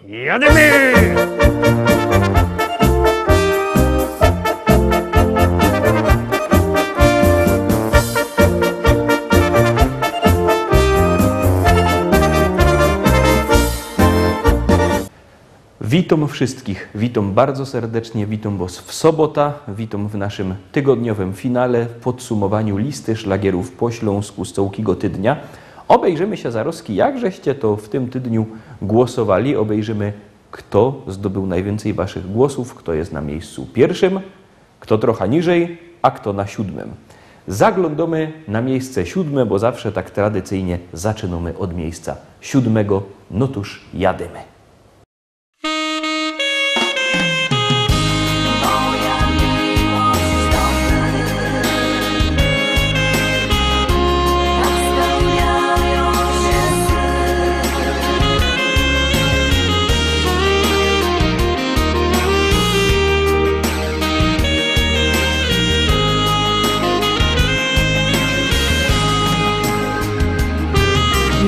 Jademy! Witam wszystkich, witam bardzo serdecznie, witam Was w sobota, witam w naszym tygodniowym finale, w podsumowaniu listy szlagierów po śląsku z całkiego tydnia. Obejrzymy się zaroski, jak żeście to w tym tydniu głosowali, obejrzymy, kto zdobył najwięcej Waszych głosów, kto jest na miejscu pierwszym, kto trochę niżej, a kto na 7. Zaglądamy na miejsce 7, bo zawsze tak tradycyjnie zaczynamy od miejsca 7, no tuż jademy.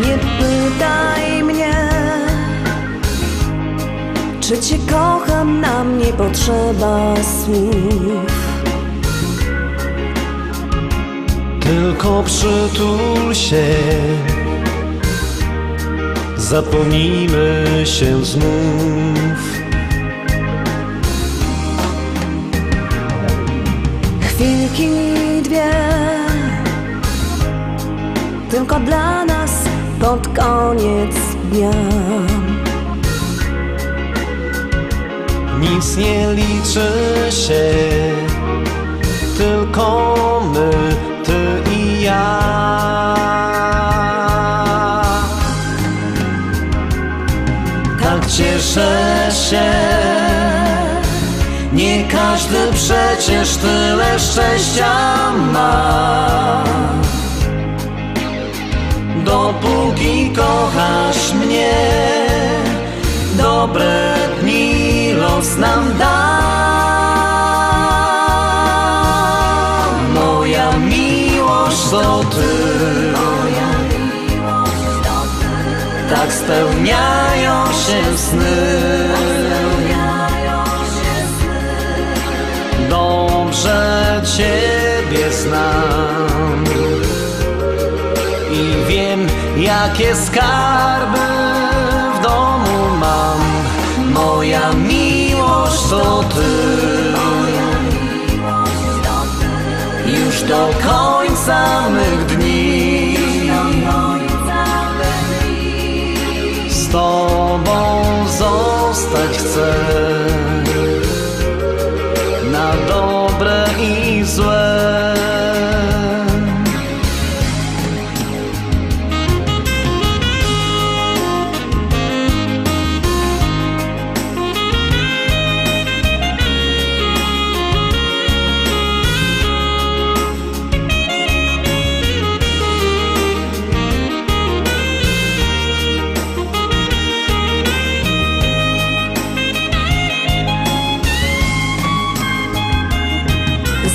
Nie pytaj mnie, czy Cię kocham, nam nie potrzeba słów. Tylko przytul się, zapomnijmy się znów. Chwilki dwie, tylko dla nas pod koniec dnia. Nic nie liczy się, tylko my, ty i ja. Tak cieszę się, nie każdy przecież tyle szczęścia ma. Dopóki kochasz mnie, dobre dni los nam da. Moja miłość to ty, tak spełniają się sny. Dobrze Ciebie znam i wiem, jakie skarby w domu mam. Moja miłość to ty, już do końca mych dni. Z Tobą zostać chcę, na dobre i złe.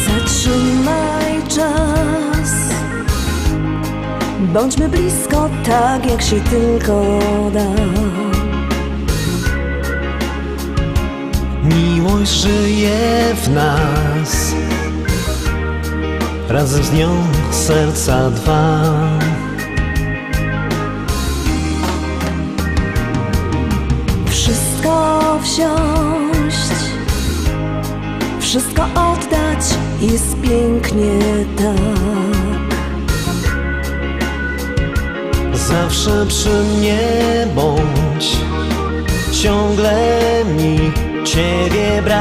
Zatrzymaj czas, bądźmy blisko, tak jak się tylko da. Miłość żyje w nas, razem z nią serca dwa. Wszystko wziąć, wszystko oddać, jest pięknie tak. Zawsze przy mnie bądź, ciągle mi Ciebie brak.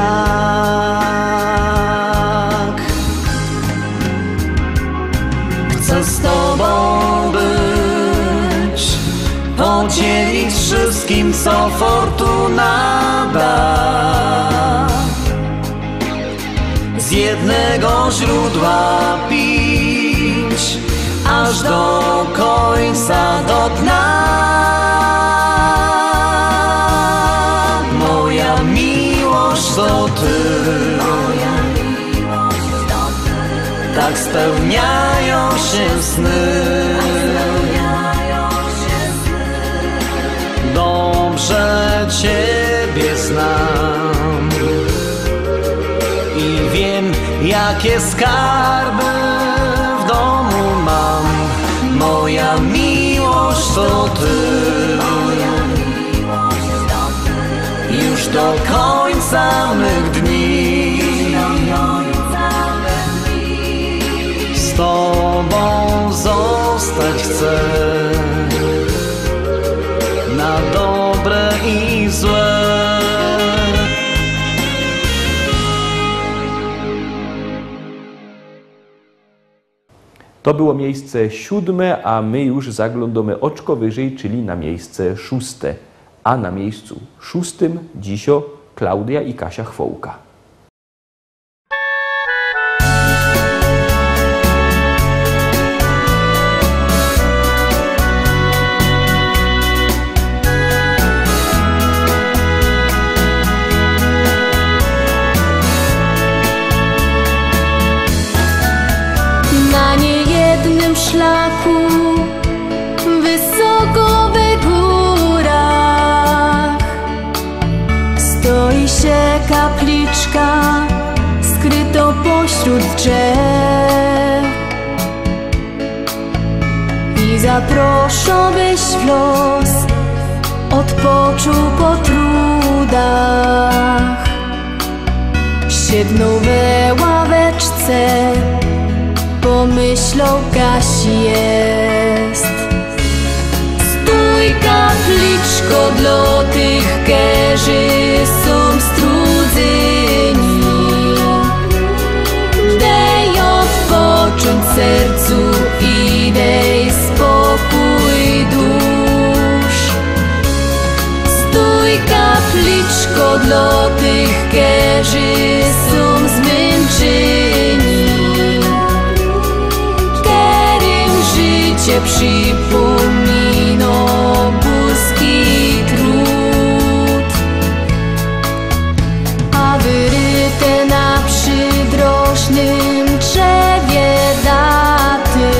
Chcę z Tobą być, podzielić wszystkim, co fortuna da. Z jednego źródła pić, aż do końca, do dna. Moja miłość to ty, tak spełniają się sny. Dobrze Cię jakie skarby w domu mam. Moja miłość to Ty. Już do końca mych dni z Tobą zostać chcę, na dobre i złe. To było miejsce 7, a my już zaglądamy oczko wyżej, czyli na miejsce 6. A na miejscu 6 dzisio Klaudia i Kasia Chwołka. Na niejednym szlaku wysoko w górach stoi się kapliczka skryto pośród drzew i zaproszą, byś w los odpoczął po trudach. Siedną we ławeczce, pomyślą, Kasi jest. Stój, kapliczko, dla tych, którzy są strudzeni. Dej odpocząć sercu i dej spokój dusz. Stój, kapliczko, dla tych, którzy są zmęczeni. Życie przypomino górski trud, a wyryte na przydrożnym drzewie daty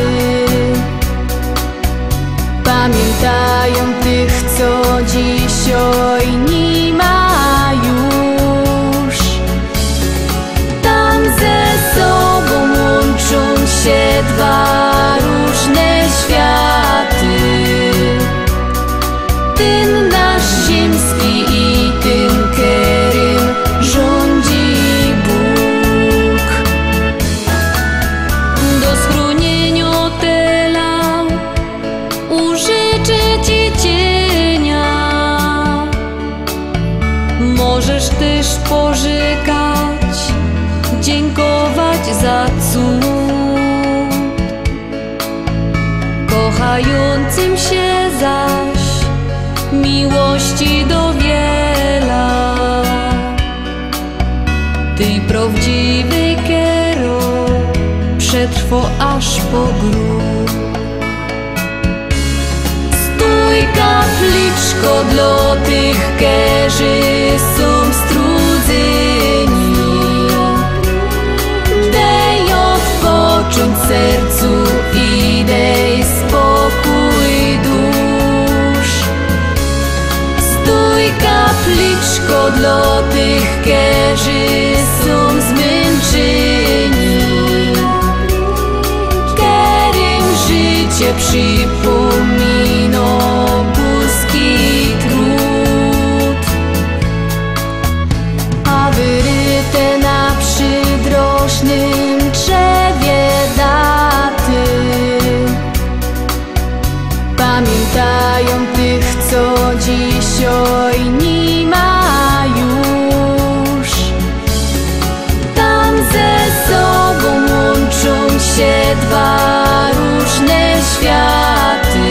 pamiętają tych, co dzisiaj nie ma już. Tam ze sobą łączą się dwa różne światy, ten nasz ziemski i ten, którym rządzi Bóg. Do schronienia tela użyczę Ci cienia, możesz też pożykać, dziękować za cud. Kochającym się zaś miłości dowiela, Ty prawdziwy kiero przetrwo aż po grób. Stój, kapliczko, dla tych, którzy są strudzeni. Dej odpocząć sercu i dej spokój dusz. Stój, kapliczko, dla tych, którzy są zmęczeni. Którym życie przypomino górski trud, a wyryte na przydrożnym drzewie daty pamiętają tych, co dzisiaj nie ma już. Tam ze sobą łączą się dwa różne światy,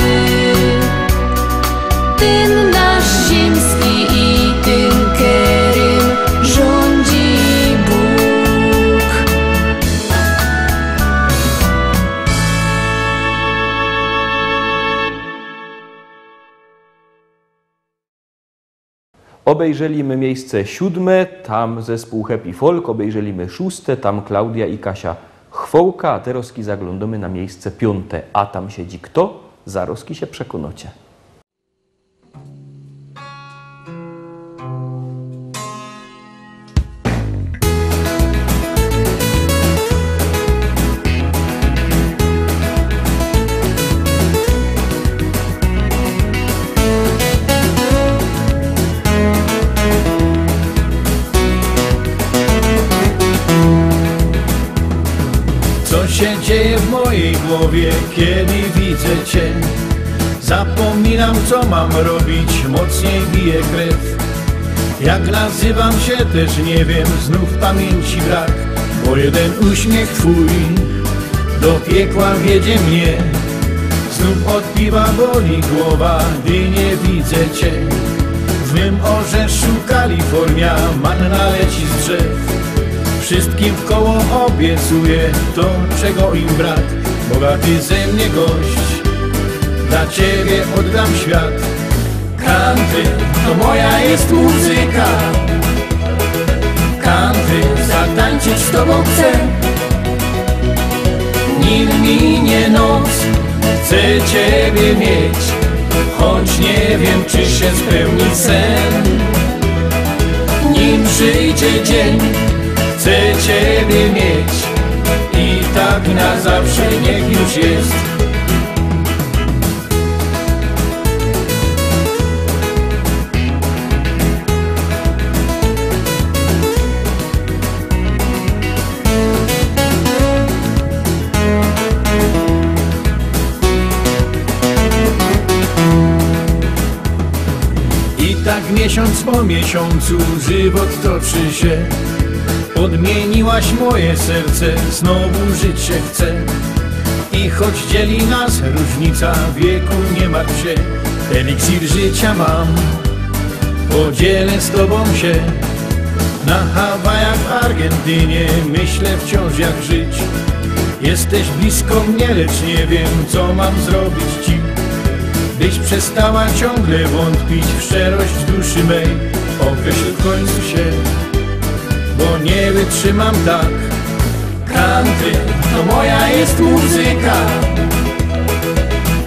ten nasz ziemski i ten, którym rządzi Bóg. Obejrzeliśmy miejsce 7, tam zespół Happy Folk, obejrzeliśmy 6, tam Klaudia i Kasia Chwołka, a teraz zaglądamy na miejsce 5, a tam siedzi kto? Zaraz się przekonacie. głowie, kiedy widzę cię. Zapominam, co mam robić, mocniej bije krew. Jak nazywam się też nie wiem, znów pamięci brak. Bo jeden uśmiech twój do piekła wiedzie mnie. Znów od piwa boli głowa, gdy nie widzę cię. W mym orzeszu Kalifornia, manna leci z drzew. Wszystkim wkoło obiecuję to, czego im brak. Bogaty ze mnie gość, dla ciebie oddam świat. Country to moja jest muzyka. Country zatańczyć z tobą chcę. Nim minie noc, chcę ciebie mieć. Choć nie wiem, czy się spełni sen. Nim przyjdzie dzień, chcę ciebie mieć. I tak na zawsze niech już jest. I tak miesiąc po miesiącu żywot toczy się. Odmieniłaś moje serce, znowu żyć się chce. I choć dzieli nas różnica wieku, nie martw się. Eliksir życia mam, podzielę z tobą się. Na Hawajach, w Argentynie myślę wciąż jak żyć. Jesteś blisko mnie, lecz nie wiem, co mam zrobić ci, byś przestała ciągle wątpić w szczerość duszy mej. Określ w końcu się, bo nie wytrzymam tak. Country to moja jest muzyka.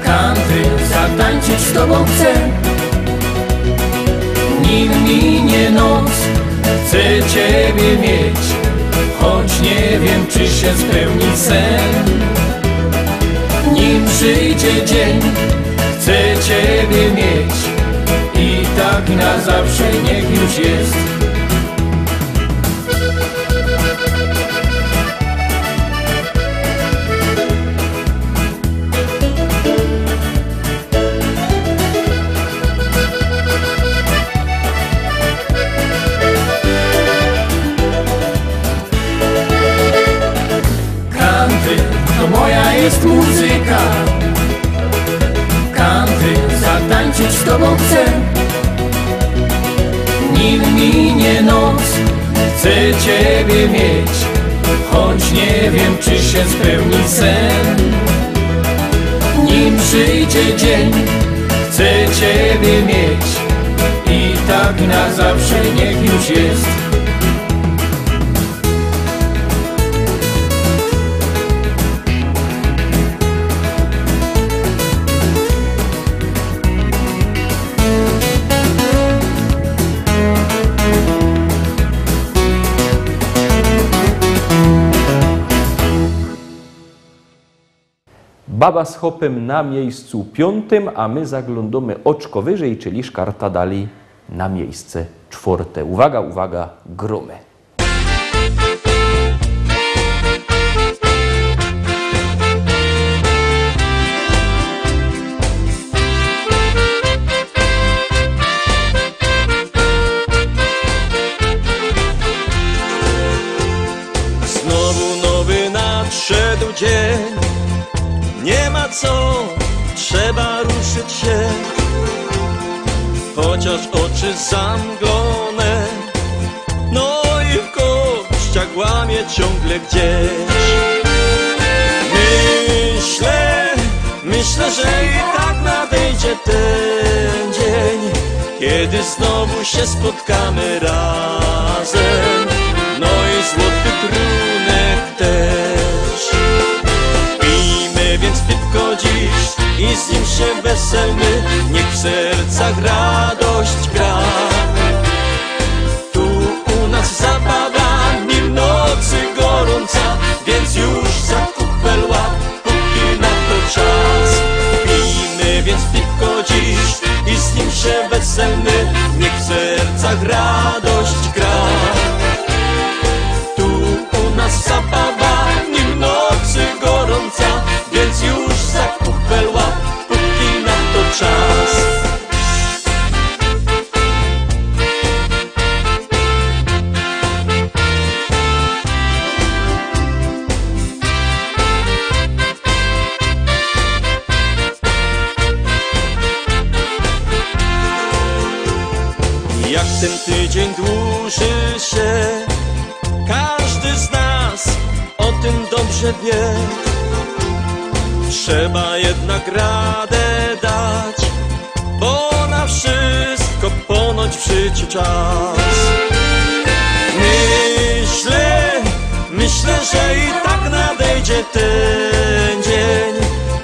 Country zatańczyć z tobą chcę. Nim minie noc, chcę ciebie mieć. Choć nie wiem, czy się spełni sen. Nim przyjdzie dzień, chcę ciebie mieć. I tak na zawsze niech już jest. Country to moja jest muzyka. Country zatańczyć z tobą chcę. Nim minie noc, chcę ciebie mieć. Choć nie wiem, czy się spełni sen. Nim przyjdzie dzień, chcę ciebie mieć. I tak na zawsze niech już jest. Baba z hopem na miejscu 5, a my zaglądamy oczko wyżej, czyli szkarta dalej na miejsce 4. Uwaga, uwaga, gromy. Znowu nowy nadszedł dzień. Nie ma co, trzeba ruszyć się. Chociaż oczy zamglone, no i w kościach łamie ciągle gdzieś. Myślę, że i tak nadejdzie ten dzień, kiedy znowu się spotkamy razem. No i złoty trunek też. Pijmy więc piwko dziś i z nim się weselmy, niech w sercach radość gra. Tu u nas zabawa, nim nocy gorąca, więc już za kupel łap, póki na to czas. Pijmy więc piwko dziś i z nim się weselmy, niech w sercach radość gra. Tu u nas zabawa, nim nocy gorąca, więc ten tydzień dłuży się. Każdy z nas o tym dobrze wie. Trzeba jednak radę dać, bo na wszystko ponoć w życiu czas. Myślę, że i tak nadejdzie ten dzień,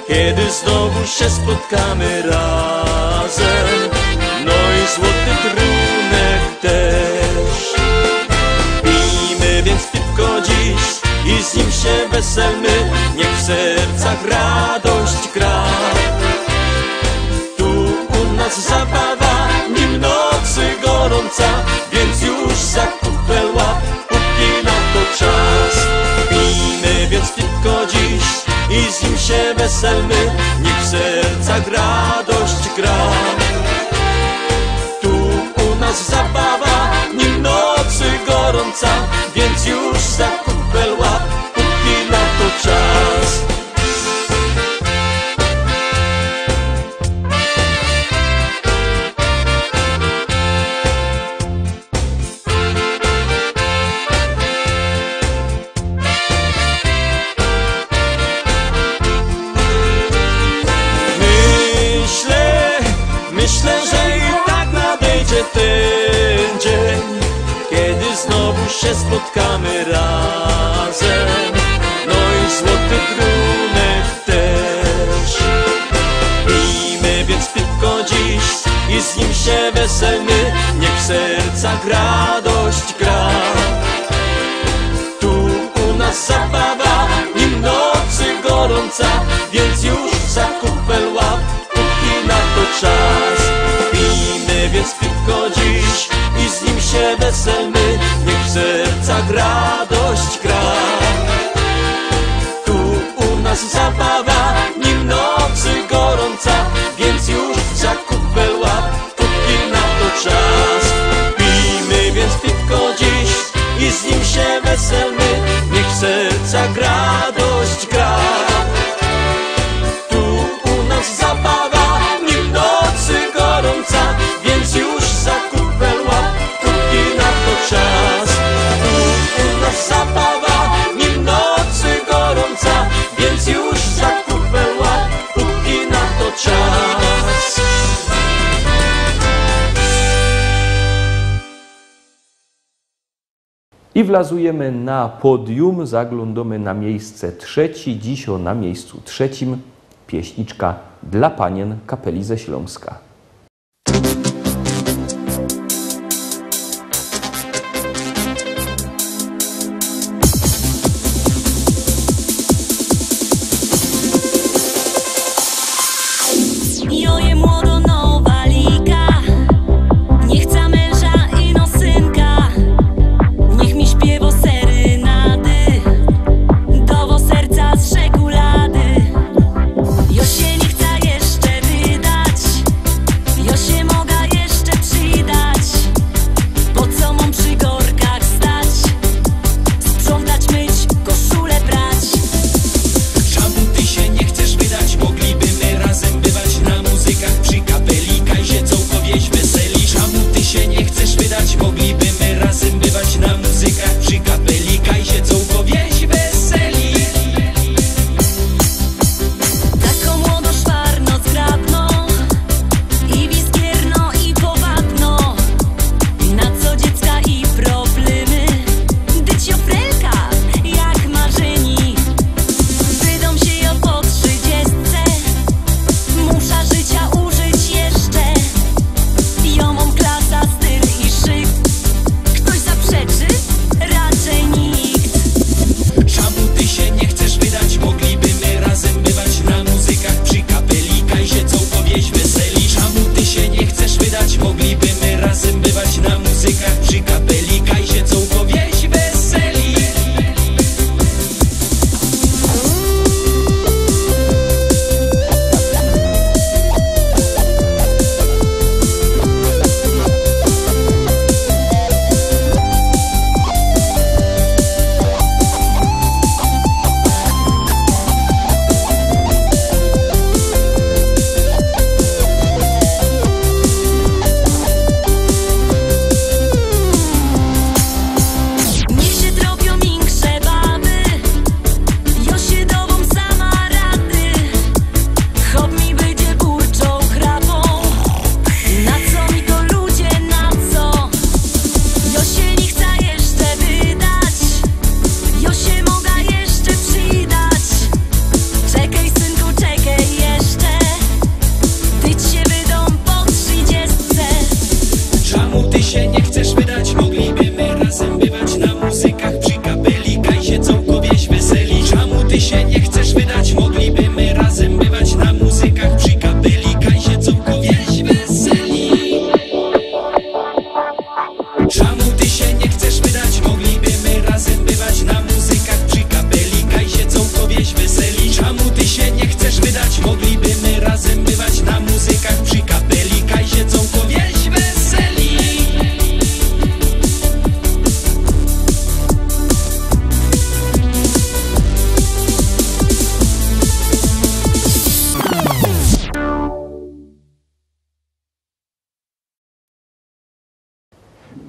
kiedy znowu się spotkamy razem. No i złoty trunek też. Pijmy więc piwko dziś i z nim się weselmy, niech w sercach radość gra. Tu u nas zabawa, nim nocy gorąca, więc już za kupel łap, póki na to czas. Pijmy więc piwko dziś i z nim się weselmy, niech w sercach radość gra. Tu u nas zabawa, nim nocy gorąca, więc już za kupel łap, póki na to czas. Myślę, że i tak nadejdzie ten dzień, kiedy znowu się spotkamy razem. No i złoty trunek też. Pijmy więc piwko dziś i z nim się weselmy, niech w sercach radość gra. Tu u nas zabawa, nim nocy gorąca, więc już za kupel łap, póki na to czas. Pijmy więc piwko dziś i z nim się weselmy, niech w sercach radość gra. Tu u nas zabawa, nim nocy gorąca, więc już za kupel łap, póki na to czas. Pijmy więc piwko dziś i z nim się weselmy, niech w sercach radość gra. Tu u nas zabawa, nim nocy gorąca, więc już za kupel łap, póki na to czas. Tu u nas zabawa, nim nocy gorąca, więc już za kupel łap, póki na to czas. I wlazujemy na podium, zaglądamy na miejsce trzecie. Dziś na miejscu trzecim pieśniczka dla panien kapeli ze Śląska. Joje młodo nowa liga, nie chce męża i no synka. Niech mi śpiewo serynady, dowo serca z czekolady. Jo się nie chce jeszcze wydać,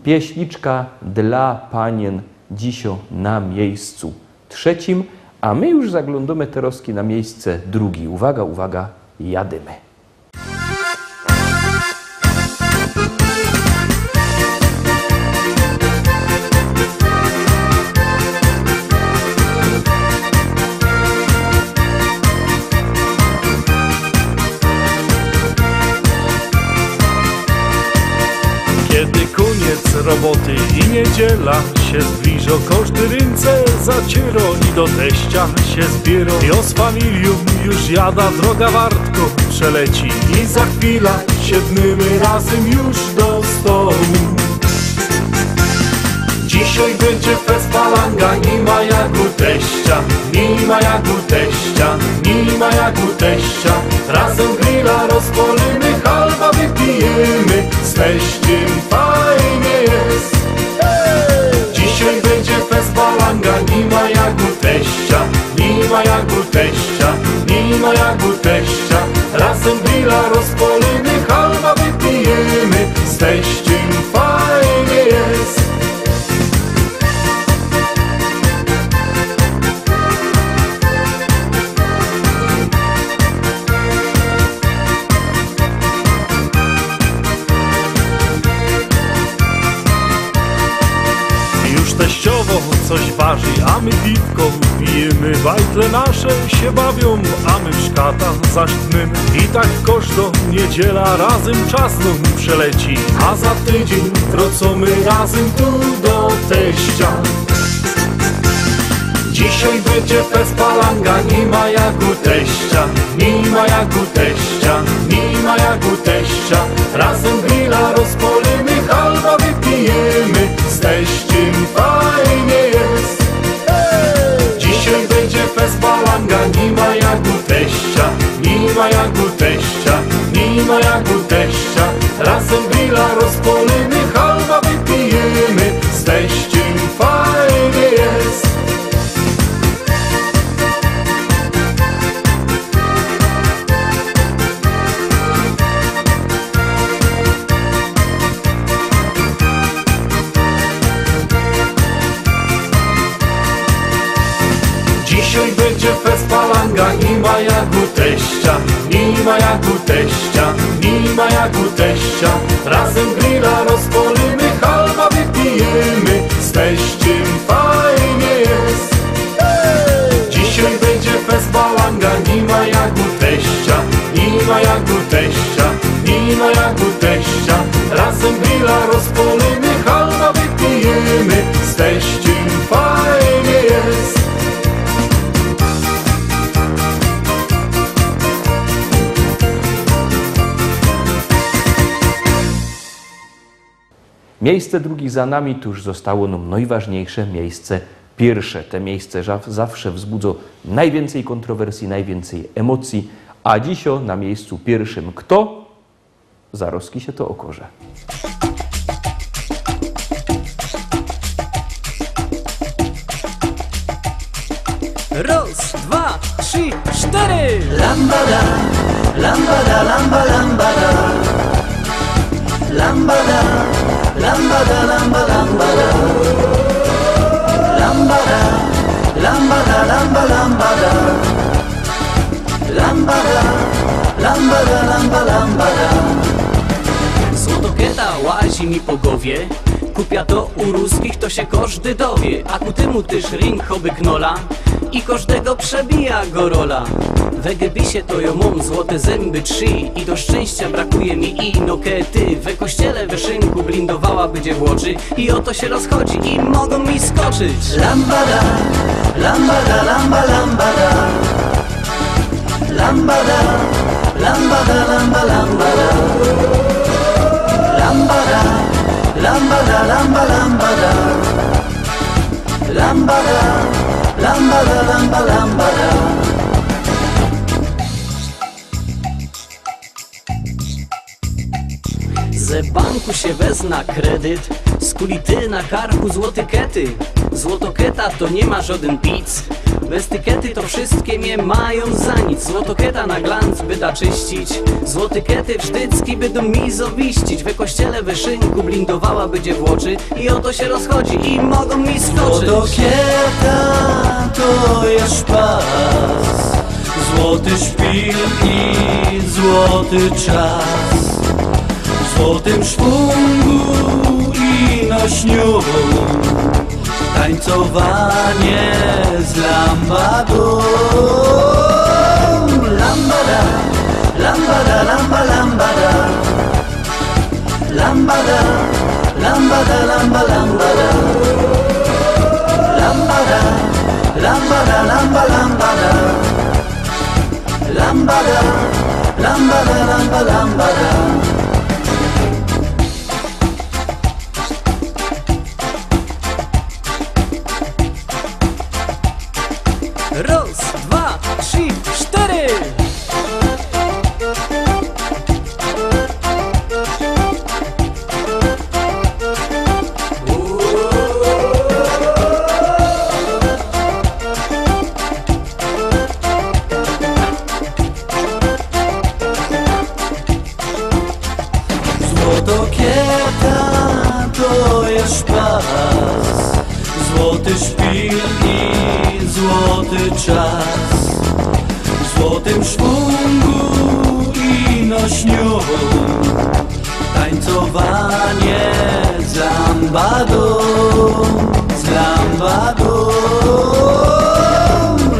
Pieśniczka dla panien dzisio na miejscu 3, a my już zaglądamy teraz na miejsce 2. Uwaga, uwaga, jadymy. Kiedy koniec roboty i niedziela się zbliża, każdy ręce zaciero i do teścia się zbiera. I z familią już jada droga wartko przeleci i za chwilę siedmymy razem już do stołu. Dzisiaj będzie fest balanga, nie ma jak u teścia, nie ma jak u teścia, nie ma jak u teścia. Razem grilla rozpolimy, halba wypijemy, z teściem fajnie jest. Dzisiaj będzie fest balanga, nie ma jak u teścia, nie ma jak u teścia, nie ma jak u teścia. Razem grilla rozpolimy, halba wypijemy, z teściem fajnie jest. Teściowo coś waży, a my piwko pijemy. Bajtle nasze się bawią, a my w szkatach zaśpnymy. I tak każdą niedziela razem czas nam przeleci, a za tydzień wrócimy razem tu do teścia. Dzisiaj będzie fest balanga, nie ma jak u teścia, nie ma jak u teścia, nie ma jak u teścia. Razem grilla rozpolimy, halba wypijemy, z teściem fajnie jest. Dzisiaj będzie fest balanga, nie ma jak u teścia, nie ma jak u teścia, nie ma jak u teścia. Razem grilla rozpolimy, halba wypijemy, z teściem fajnie jest. Dzisiaj będzie fest balanga, nie ma jak u teścia, nie ma jak u teścia, nie ma jak u teścia. Razem grilla rozpolimy, halba wypijemy, z teściem fajnie jest. Dzisiaj będzie fest balanga, nie ma jak u teścia, nie ma jak u teścia, nie ma jak u teścia. Razem grilla rozpolimy, halba wypijemy, z teściem fajnie jest. Miejsce 2 za nami, tuż zostało nam najważniejsze miejsce 1. Te miejsce zawsze wzbudzą najwięcej kontrowersji, najwięcej emocji, a dzisiaj na miejscu 1 kto? Zaroski się to okaże. Raz, 2, 3, 4. Lambada, lambada, lamba, lambada. Lambada, lambada, lamba, lambada. Lambada, lambada, lamba, lambada. Lambada, lambada, lamba, lambada. Złotokieta łazi mi po głowie, kupia to u ruskich, to się każdy dowie. A ku temu też ring choby knola i każdego przebija go rola. W Egebisie to ją mam złote zęby 3 i do szczęścia brakuje mi inokety. We kościele we szynku blindowała będzie w oczy i oto się rozchodzi i mogą mi skoczyć. Lambada, lambada, lamba, lambada. Lambada, lambada, lamba, lambada. Lambada, lambada, lamba, lambada. Lambada, lambada, lamba, lambada. Ze banku się wezna kredyt, z kulity na karku złoty kety. Złotoketa to nie ma żaden pic, Bez tykety to wszystkie mnie mają za nic. Złotokieta na glanc by da czyścić, złoty kety wżdycki by do mi zowiścić. We kościele wyszynku blindowała będzie w oczy i oto się rozchodzi i mogą mi skoczyć. Złotokieta to jest szpas, złoty szpil i złoty czas. W złotym szwungu i nośniu tańcowanie z lambadą. Lambada, lambada, lamba, lambada. Lambada, lambada, lamba, lambada. Lambada, lambada, lamba, lambada. Lambada, lambada, lamba, lambada. Raz, dwa, trzy, cztery! Złotokieta to jest szpas, złoty szpil i złoty czas. W złotym szwungu i nośniu tańcowanie z lambadą, z lambadą.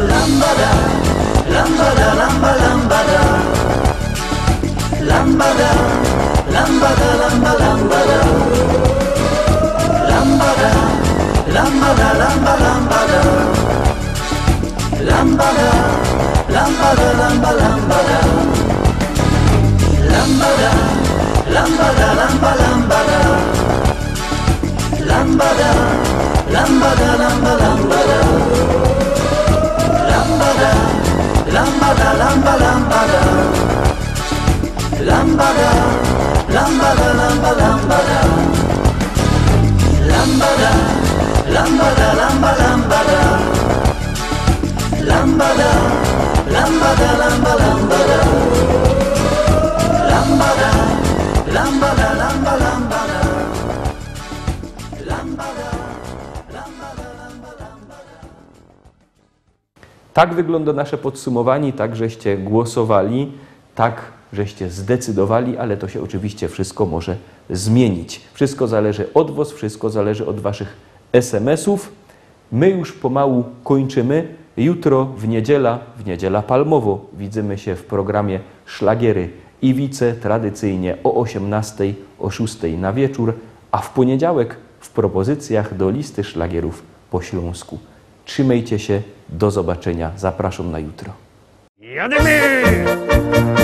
Lambada, lambada, lamba, lambada. Lambada, lambada, lamba, lambada. Lambada, lambada, lamba, lambada. Lambada, lambada, lamba, lambada. Lambada, lambada, lamba, lambada. Lambada, lambada, lamba, lambada. Lambada, lambada, lamba, lambada. Lambada, lambada, lamba, lambada. Lambada, lambada, lamba, lambada. Lambada, lambada, lamba, lambada. Lambada, lambada, lamba, lambada. Lambada, lambada, lamba, lambada. Tak wygląda nasze podsumowanie, tak żeście głosowali, tak żeście zdecydowali, ale to się oczywiście wszystko może zmienić. Wszystko zależy od was, wszystko zależy od waszych SMS-ów. My już pomału kończymy. Jutro w niedziela palmowo widzimy się w programie Szlagiery Iwice, tradycyjnie o 18, o 6 na wieczór, a w poniedziałek w propozycjach do listy szlagierów po śląsku. Trzymajcie się, do zobaczenia, zapraszam na jutro. Jademy!